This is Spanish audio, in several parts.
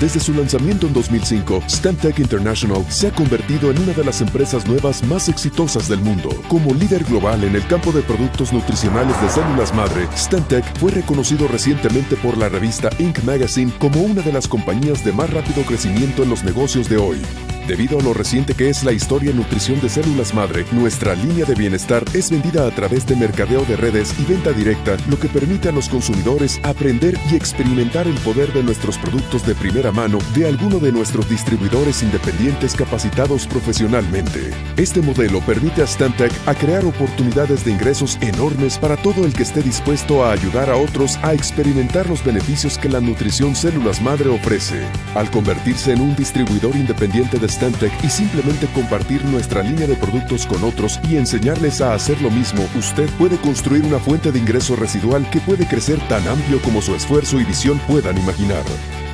Desde su lanzamiento en 2005, Stantec International se ha convertido en una de las empresas nuevas más exitosas del mundo. Como líder global en el campo de productos nutricionales de células madre, Stantec fue reconocido recientemente por la revista Inc. Magazine como una de las compañías de más rápido crecimiento en los negocios de hoy. Debido a lo reciente que es la historia en nutrición de células madre, nuestra línea de bienestar es vendida a través de mercadeo de redes y venta directa, lo que permite a los consumidores aprender y experimentar el poder de nuestros productos de primera mano de alguno de nuestros distribuidores independientes capacitados profesionalmente. Este modelo permite a Stantec a crear oportunidades de ingresos enormes para todo el que esté dispuesto a ayudar a otros a experimentar los beneficios que la nutrición células madre ofrece. Al convertirse en un distribuidor independiente de Stantec y simplemente compartir nuestra línea de productos con otros y enseñarles a hacer lo mismo, usted puede construir una fuente de ingreso residual que puede crecer tan amplio como su esfuerzo y visión puedan imaginar.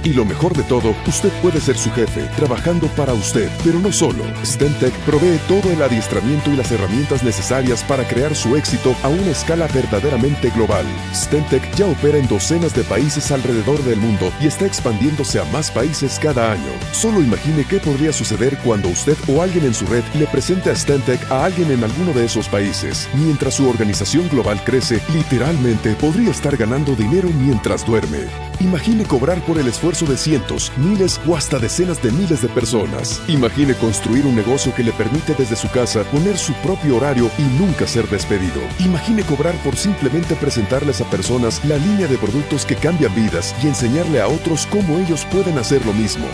Y lo mejor de todo, usted puede ser su jefe, trabajando para usted, pero no solo. Stantec provee todo el adiestramiento y las herramientas necesarias para crear su éxito a una escala verdaderamente global. Stantec ya opera en docenas de países alrededor del mundo y está expandiéndose a más países cada año. Solo imagine qué podría suceder cuando usted o alguien en su red le presente a Stantec a alguien en alguno de esos países. Mientras su organización global crece, literalmente podría estar ganando dinero mientras duerme. Imagine cobrar por el esfuerzo de cientos, miles o hasta decenas de miles de personas. Imagine construir un negocio que le permite desde su casa poner su propio horario y nunca ser despedido. Imagine cobrar por simplemente presentarles a personas la línea de productos que cambian vidas y enseñarle a otros cómo ellos pueden hacer lo mismo.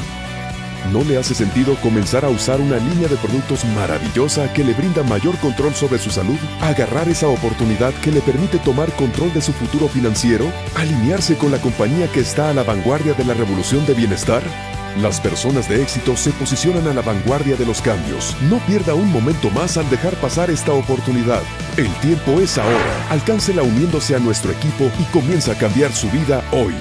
¿No le hace sentido comenzar a usar una línea de productos maravillosa que le brinda mayor control sobre su salud? ¿Agarrar esa oportunidad que le permite tomar control de su futuro financiero? ¿Alinearse con la compañía que está a la vanguardia de la revolución de bienestar? Las personas de éxito se posicionan a la vanguardia de los cambios. No pierda un momento más al dejar pasar esta oportunidad. El tiempo es ahora. Alcáncela uniéndose a nuestro equipo y comienza a cambiar su vida hoy.